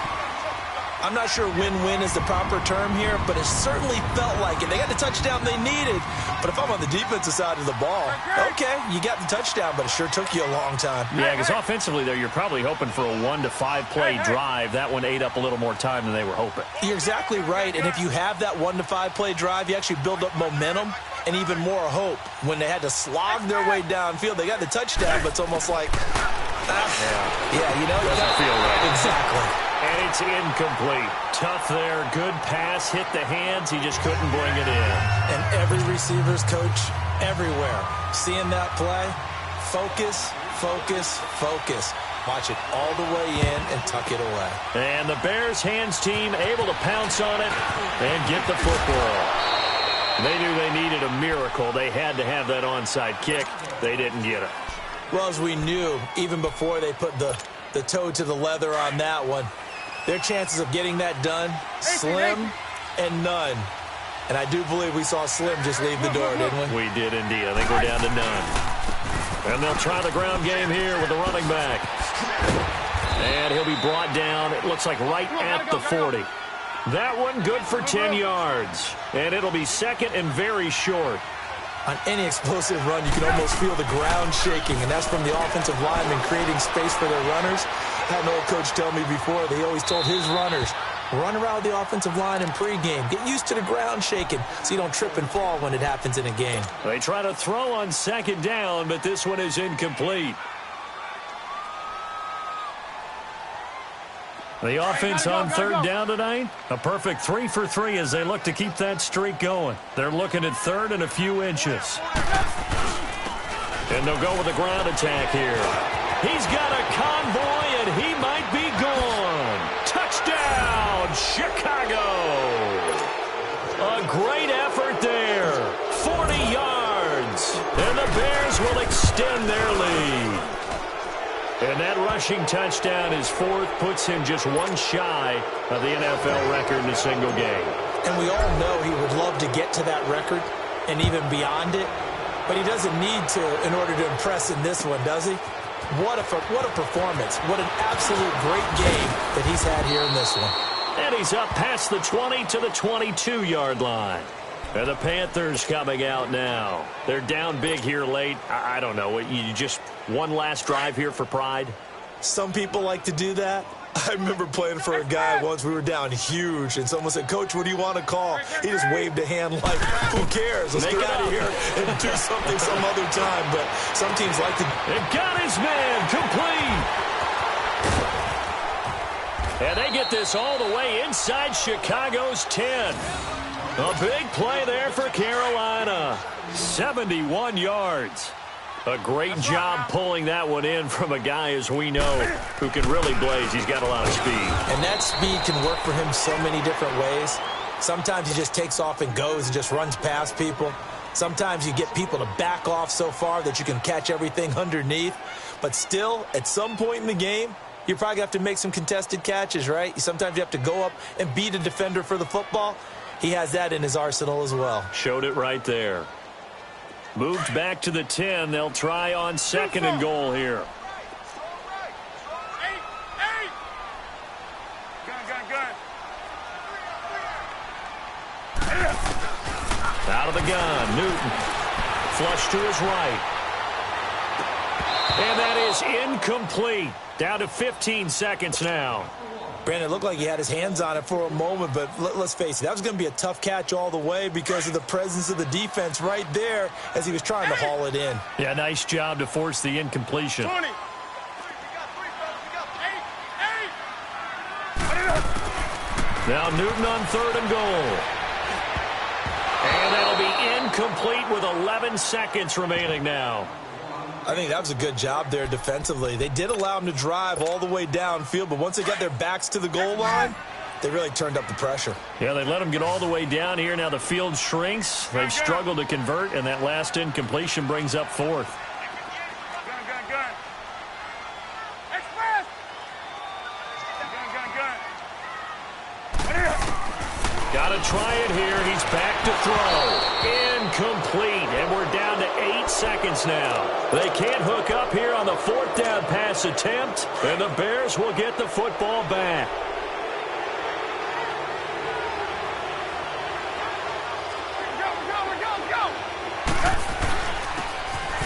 I'm not sure win-win is the proper term here, but it certainly felt like it. They got the touchdown they needed, but if I'm on the defensive side of the ball, okay, you got the touchdown, but it sure took you a long time. Yeah, because offensively there, you're probably hoping for a 1 to 5 play drive. That one ate up a little more time than they were hoping. You're exactly right, and if you have that 1 to 5 play drive, you actually build up momentum and even more hope. When they had to slog their way downfield, they got the touchdown, but it's almost like, yeah, you know, doesn't feel right. Exactly. And it's incomplete. Tough there. Good pass. Hit the hands. He just couldn't bring it in. And every receiver's coach everywhere, seeing that play, focus, focus, focus. Watch it all the way in and tuck it away. And the Bears hands team able to pounce on it and get the football. They knew they needed a miracle. They had to have that onside kick. They didn't get it. Well, as we knew, even before they put the toe to the leather on that one, Their chances of getting that done, slim and none. And I do believe we saw Slim just leave the door, didn't we? We did indeed. I think we're down to none. And they'll try the ground game here with the running back. And he'll be brought down, it looks like right at the 40. That one good for 10 yards. And it'll be second and very short. On any explosive run, you can almost feel the ground shaking, and that's from the offensive linemen creating space for their runners. I had an old coach tell me before, they always told his runners, run around the offensive line in pregame. Get used to the ground shaking so you don't trip and fall when it happens in a game. They try to throw on second down, but this one is incomplete. The offense on third down tonight, a perfect 3 for 3 as they look to keep that streak going. They're looking at third and a few inches. And they'll go with a ground attack here. He's got a convoy, and he might be gone. Touchdown, Chicago. A great effort there. 40 yards. And the Bears will extend their lead. And that rushing touchdown is fourth, puts him just one shy of the NFL record in a single game. And we all know he would love to get to that record and even beyond it, but he doesn't need to in order to impress in this one, does he? What a performance. What an absolute great game that he's had here in this one. And he's up past the 20 to the 22-yard line. And the Panthers coming out now. They're down big here late. I don't know. You just one last drive here for pride? Some people like to do that. I remember playing for a guy once. We were down huge, and someone said, Coach, what do you want to call? He just waved a hand like, who cares? Let's get out of here and do something some other time. But some teams like to. It got his man complete. And they get this all the way inside Chicago's 10. A big play there for Carolina. 71 yards. A great job pulling that one in from a guy, as we know, who can really blaze. He's got a lot of speed. And that speed can work for him so many different ways. Sometimes he just takes off and goes and just runs past people. Sometimes you get people to back off so far that you can catch everything underneath. But still, at some point in the game, you probably have to make some contested catches, right? Sometimes you have to go up and beat a defender for the football. He has that in his arsenal as well. Showed it right there. Moved back to the 10. They'll try on second and goal here. Out of the gun, Newton. Flush to his right. And that is incomplete. Down to 15 seconds now. Brandon, it looked like he had his hands on it for a moment, but let's face it, that was going to be a tough catch all the way because of the presence of the defense right there as he was trying to haul it in. Yeah, nice job to force the incompletion. 20. Now Newton on third and goal. And that'll be incomplete with 11 seconds remaining now. I think that was a good job there defensively. They did allow him to drive all the way downfield, but once they got their backs to the goal line, they really turned up the pressure. Yeah, they let him get all the way down here. Now the field shrinks. They've struggled to convert, and that last incompletion brings up fourth. Gun. Express. Gun. Got to try it here. He's back to throw. Incomplete, and we're down to 8 seconds now. They can't hook up here on the fourth down pass attempt, and the Bears will get the football back. Go.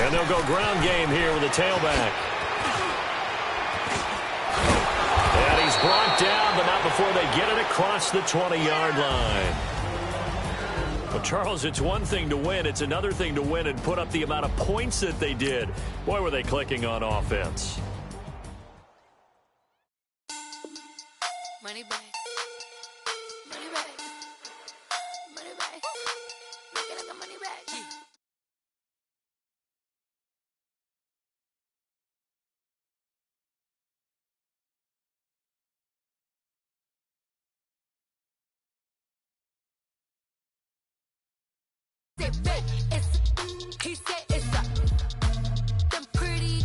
And they'll go ground game here with a tailback. And he's brought down, but not before they get it across the 20-yard line. Well, Charles, it's one thing to win. It's another thing to win and put up the amount of points that they did. Boy, were they clicking on offense. Money back. Money back. Money back. Look at the money back. He said it's up. Them pretty.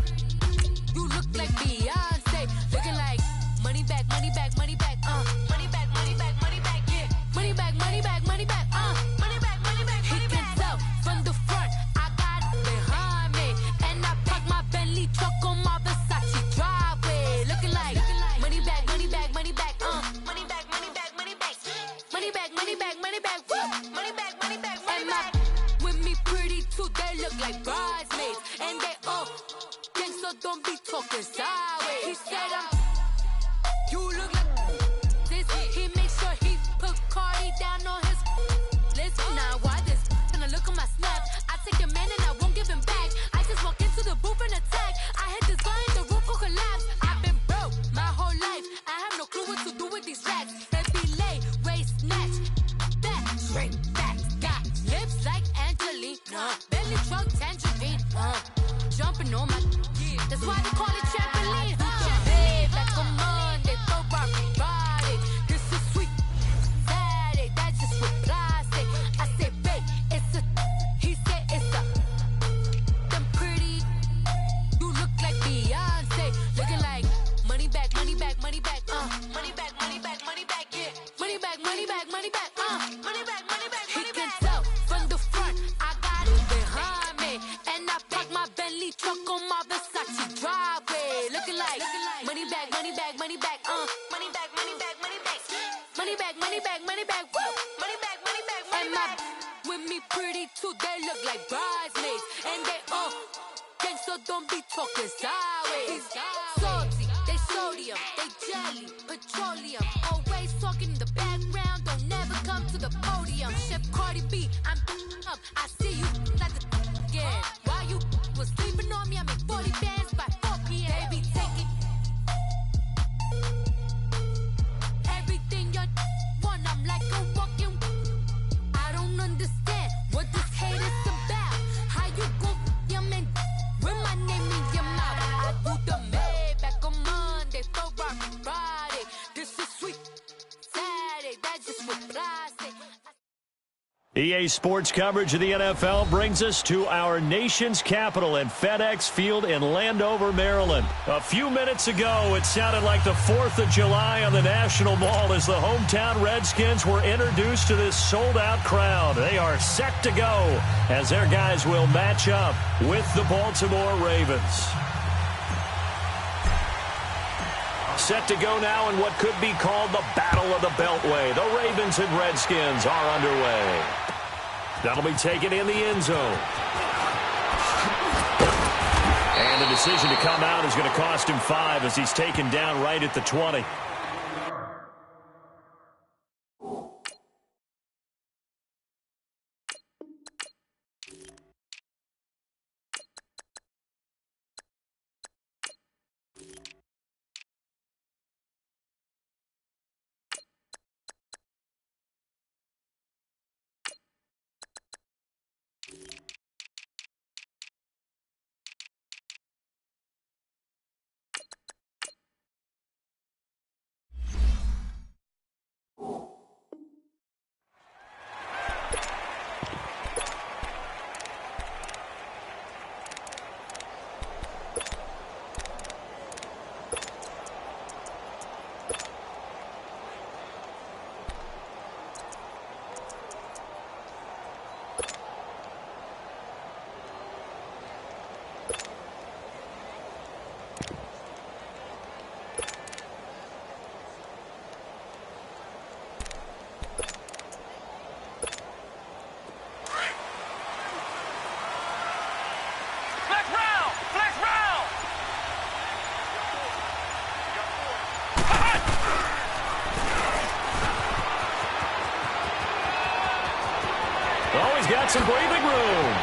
You look like Beyonce. Looking like money back, money back, money back. like bridesmaids. And they all think so, don't be talking sideways. He said you look like this. He makes sure he put Cardi down on his list. Now why this? Gonna look at my snap. I take your man and I won't give him back. I just walk into the booth and attack. I hit this guy in the roof will collapse. I've been broke my whole life. I have no clue what to do with these racks. Heavy lay, waist snatch, back, straight back. Got lips like Angelina, belly truck tangerine. Jumping on my, that's why they call it trampoline. Babe, like a Monday, throw rock body. This is sweet Saturday, that's just with plastic. I say, babe, it's a, he said it's a, them pretty, you look like Beyonce, looking like money back, money back, money back, money back, money back, money back, yeah, money back, money back, money back, money back, money back. He can tell from the front, I got it behind me, and I park my Bentley truck on my Versace driveway, looking like money back, money back, money back, money back, money back, money back, money back, money back, money back, woo, money back, money back, money back. With me pretty too, they look like bridesmaids, and they all gang, so don't be talking sideways. Salty, they sodium, they jelly, petroleum, always talking in the background, don't never come to the podium. Chef Cardi B, I'm up, I see you like the again. While you was sleeping on me, I make 40 bands by 4 p.m. They be taking everything you want, I'm like a walking. I don't understand what this hate is about. How you go your man with my name in your mouth? I do the Maybach on Monday, throw rock Friday. This is sweet Saturday, that's just with plastic. EA Sports coverage of the NFL brings us to our nation's capital at FedEx Field in Landover, Maryland. A few minutes ago, it sounded like the 4th of July on the National Mall as the hometown Redskins were introduced to this sold-out crowd. They are set to go as their guys will match up with the Baltimore Ravens. Set to go now in what could be called the Battle of the Beltway. The Ravens and Redskins are underway. That'll be taken in the end zone. And the decision to come out is going to cost him 5 as he's taken down right at the 20. Got some breathing room.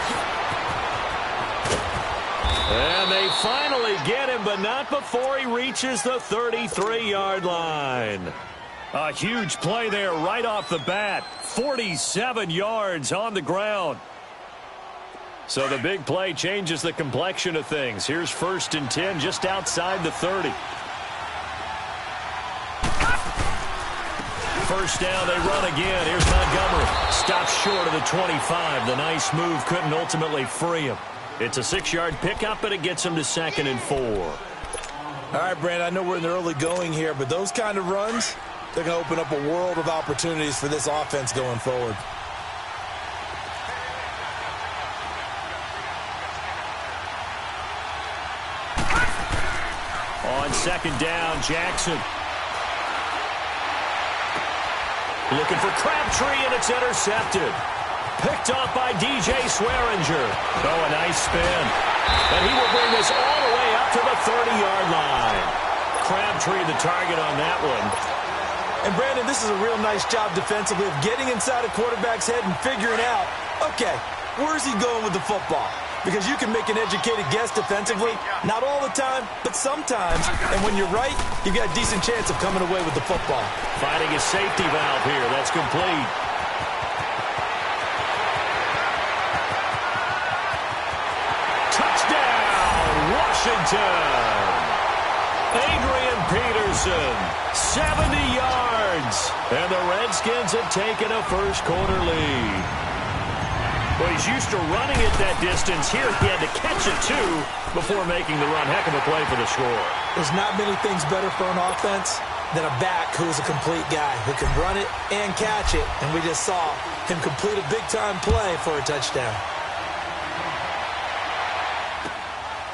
And they finally get him, but not before he reaches the 33-yard line. A huge play there right off the bat. 47 yards on the ground. So the big play changes the complexion of things. Here's 1st and 10 just outside the 30. First down, they run again. Here's Montgomery. Stops short of the 25. The nice move couldn't ultimately free him. It's a 6-yard pickup, but it gets him to 2nd and 4. All right, Brandon, I know we're in the early going here, but those kind of runs, they're going to open up a world of opportunities for this offense going forward. On 2nd down, Jackson. Looking for Crabtree, and it's intercepted. Picked off by DJ Swearinger. Oh, a nice spin. And he will bring this all the way up to the 30-yard line. Crabtree the target on that one. And, Brandon, this is a real nice job defensively of getting inside a quarterback's head and figuring out, okay, where's he going with the football? Because you can make an educated guess defensively. Not all the time, but sometimes. And when you're right, you've got a decent chance of coming away with the football. Finding a safety valve here. That's complete. Washington. Adrian Peterson, 70 yards. And the Redskins have taken a first-quarter lead. Well, he's used to running it that distance. Here he had to catch it, too, before making the run. Heck of a play for the score. There's not many things better for an offense than a back who's a complete guy who can run it and catch it. And we just saw him complete a big-time play for a touchdown.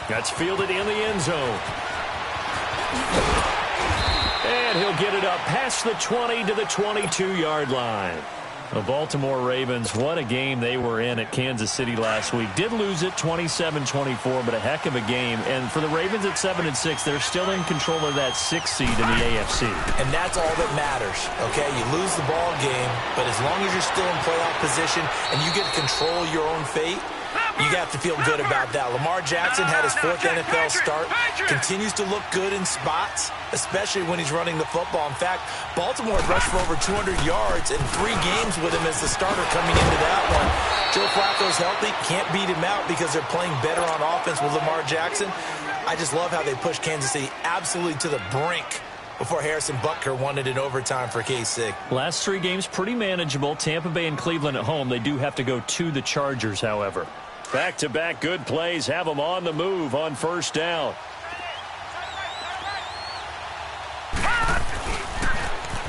That's fielded in the end zone. And he'll get it up past the 20 to the 22-yard line. The Baltimore Ravens, what a game they were in at Kansas City last week. Did lose it 27-24, but a heck of a game. And for the Ravens at 7-6, they're still in control of that 6th seed in the AFC. And that's all that matters, okay? You lose the ball game, but as long as you're still in playoff position and you get to control your own fate, you have to feel good about that. Lamar Jackson had his 4th NFL start, continues to look good in spots, especially when he's running the football. In fact, Baltimore rushed for over 200 yards in 3 games with him as the starter coming into that one. Joe Flacco's healthy, can't beat him out because they're playing better on offense with Lamar Jackson. I just love how they pushed Kansas City absolutely to the brink before Harrison Butker won it in overtime for KC. Last 3 games pretty manageable. Tampa Bay and Cleveland at home. They do have to go to the Chargers, however. Back-to-back good plays have them on the move on first down.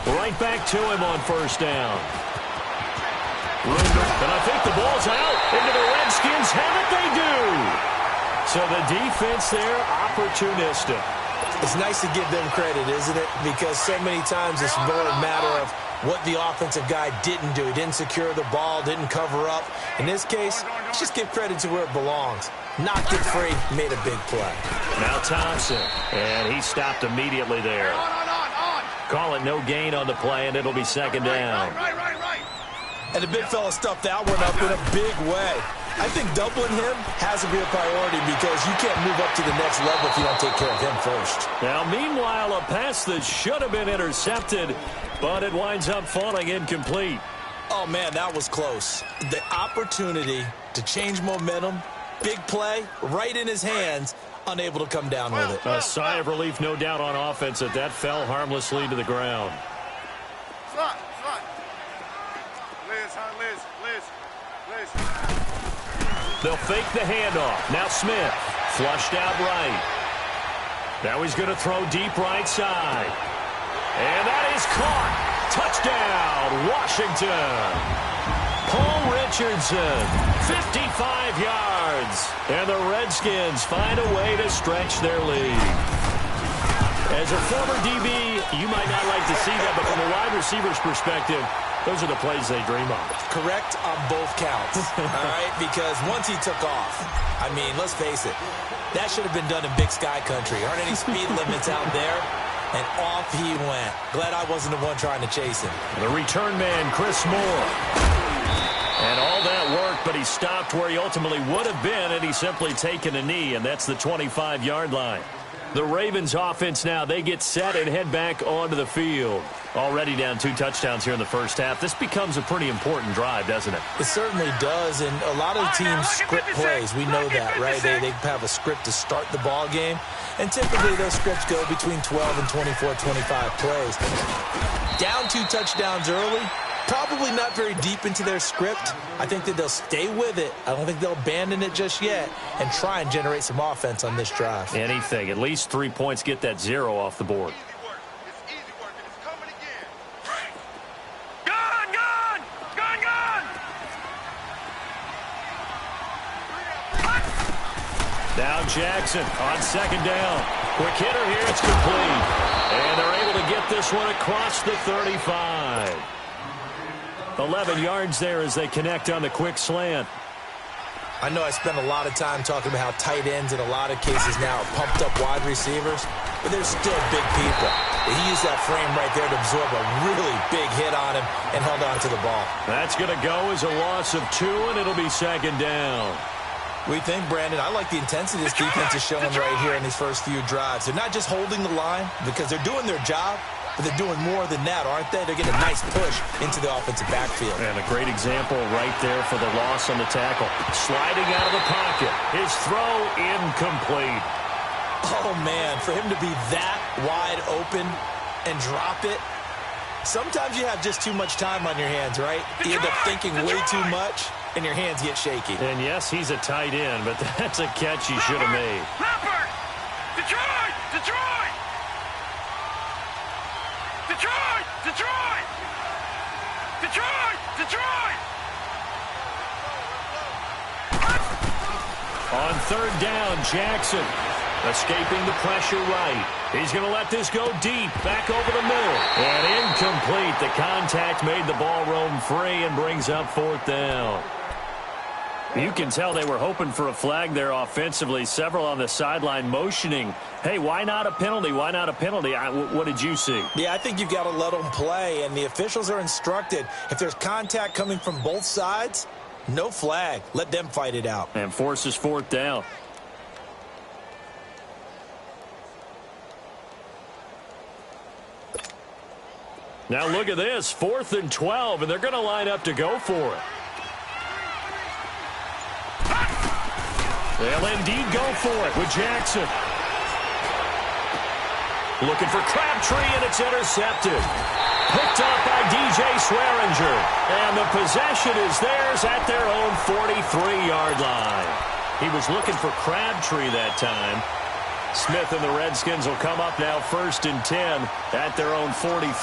Right back to him on first down. And I think the ball's out. Into the Redskins have it, they do. So the defense there, opportunistic. It's nice to give them credit, isn't it? Because so many times it's more a matter of what the offensive guy didn't do. He didn't secure the ball, didn't cover up. In this case, let's just give credit to where it belongs. Knocked it free, made a big play. Now Thompson, and he stopped immediately there. Call it no gain on the play, and it'll be second down. And the big fella stuffed that one up in a big way. I think doubling him has to be a priority because you can't move up to the next level if you don't take care of him first. Now, meanwhile, a pass that should have been intercepted, but it winds up falling incomplete. Oh, man, that was close. The opportunity to change momentum, big play, right in his hands, unable to come down with it. A sigh of relief, no doubt, on offense that that fell harmlessly to the ground. Liz. They'll fake the handoff. Now Smith, flushed out right. Now he's going to throw deep right side. And that is caught. Touchdown, Washington. Paul Richardson, 55 yards. And the Redskins find a way to stretch their lead. As a former DB, you might not like to see that, but from a wide receiver's perspective, those are the plays they dream of. Correct on both counts, all right? Because once he took off, I mean, let's face it, that should have been done in Big Sky Country. Aren't any speed limits out there? And off he went. Glad I wasn't the one trying to chase him. The return man, Chris Moore. And all that worked, but he stopped where he ultimately would have been, and he's simply taken a knee, and that's the 25-yard line. The Ravens offense now, they get set and head back onto the field. Already down 2 touchdowns here in the first half. This becomes a pretty important drive, doesn't it? It certainly does, and a lot of teams script plays. We know that, right? They have a script to start the ball game, and typically those scripts go between 12 and 24, 25 plays. Down 2 touchdowns early, probably not very deep into their script. I think that they'll stay with it. I don't think they'll abandon it just yet and try and generate some offense on this drive. Anything. At least 3 points, get that 0 off the board. Now Jackson on second down. Quick hitter here, it's complete. And they're able to get this one across the 35. 11 yards there as they connect on the quick slant. I know I spend a lot of time talking about how tight ends in a lot of cases now are pumped up wide receivers, but they're still big people. He used that frame right there to absorb a really big hit on him and held on to the ball. That's going to go as a loss of 2, and it'll be second down. We think, Brandon, I like the intensity this defense is showing right here in these first few drives. They're not just holding the line because they're doing their job, but they're doing more than that, aren't they? They're getting a nice push into the offensive backfield. And a great example right there for the loss on the tackle. Sliding out of the pocket. His throw incomplete. Oh, man, for him to be that wide open and drop it. Sometimes you have just too much time on your hands, right? You end up thinking way too much, and your hands get shaky. And, yes, he's a tight end, but that's a catch he should have made. Leopard! Detroit! Detroit! Detroit! Detroit! Detroit! Detroit! On third down, Jackson escaping the pressure right. He's going to let this go deep, back over the middle. And incomplete. The contact made the ball roam free and brings up fourth down. You can tell they were hoping for a flag there offensively. Several on the sideline motioning, hey, why not a penalty? Why not a penalty? What did you see? Yeah, I think you've got to let them play, and the officials are instructed. If there's contact coming from both sides, no flag. Let them fight it out. And forces fourth down. Now look at this, 4th and 12, and they're going to line up to go for it. They'll indeed go for it with Jackson. Looking for Crabtree, and it's intercepted. Picked up by DJ Swearinger. And the possession is theirs at their own 43-yard line. He was looking for Crabtree that time. Smith and the Redskins will come up now 1st and 10 at their own 43.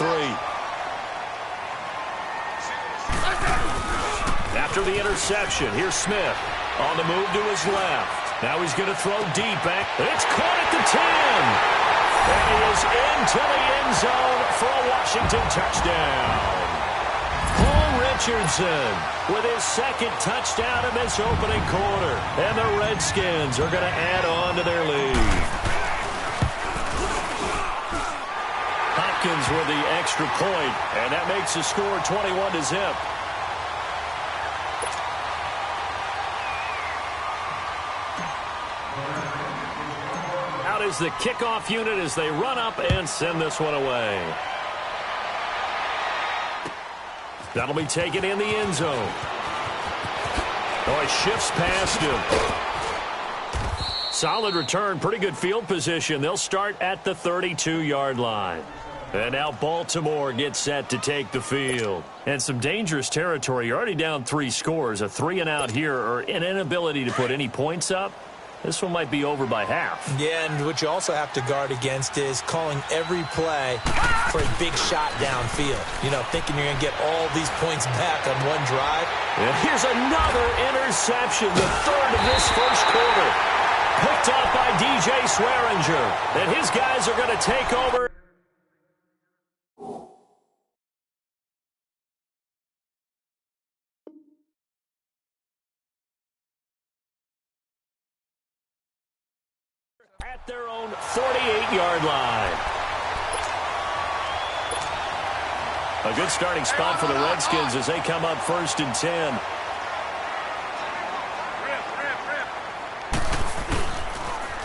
After the interception, here's Smith on the move to his left. Now he's going to throw deep back. It's caught at the 10. And he is into the end zone for a Washington touchdown. Paul Richardson with his 2nd touchdown in this opening quarter. And the Redskins are going to add on to their lead. Hopkins with the extra point, and that makes the score 21-0. Out is the kickoff unit as they run up and send this one away. That'll be taken in the end zone. Oh, it shifts past him. Solid return, pretty good field position. They'll start at the 32-yard line. And now Baltimore gets set to take the field. And some dangerous territory. You're already down 3 scores. A 3-and-out here or an inability to put any points up. This one might be over by half. Yeah, and what you also have to guard against is calling every play for a big shot downfield. You know, thinking you're going to get all these points back on one drive. And here's another interception, the 3rd of this first quarter. Picked up by DJ Swearinger. And his guys are going to take over. At their own 48-yard line. A good starting spot for the Redskins as they come up 1st and 10.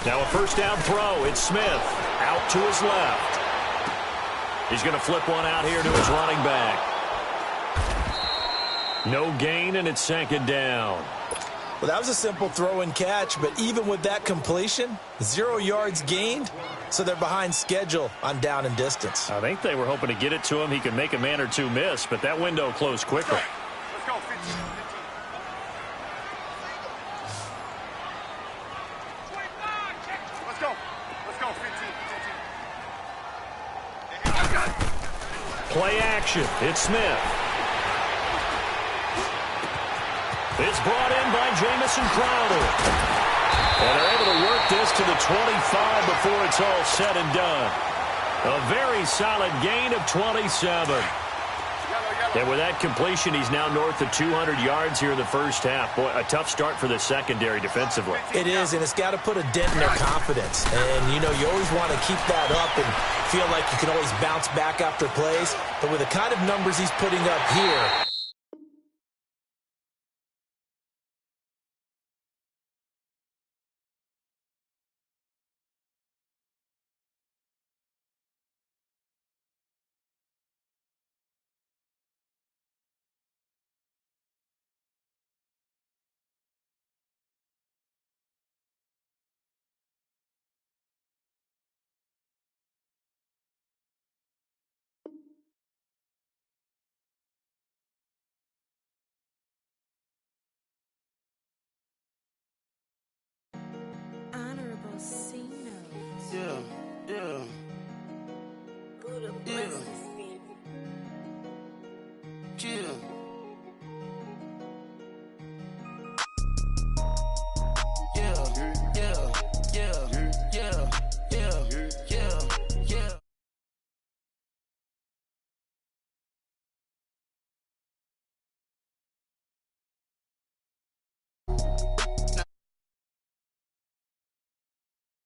Now a first down throw. It's Smith out to his left. He's going to flip one out here to his running back. No gain, and it's 2nd down. Well, that was a simple throw and catch, but even with that completion, 0 yards gained, so they're behind schedule on down and distance. I think they were hoping to get it to him. He could make a man or two miss, but that window closed quicker. Let's go, 15. Let's go. Let's go, 15. Play action. It's Smith. It's brought in by Jamison Crowder. And they're able to work this to the 25 before it's all said and done. A very solid gain of 27. Yellow. And with that completion, he's now north of 200 yards here in the first half. Boy, a tough start for the secondary defensively. It is, and it's got to put a dent in their confidence. And, you know, you always want to keep that up and feel like you can always bounce back after plays. But with the kind of numbers he's putting up here,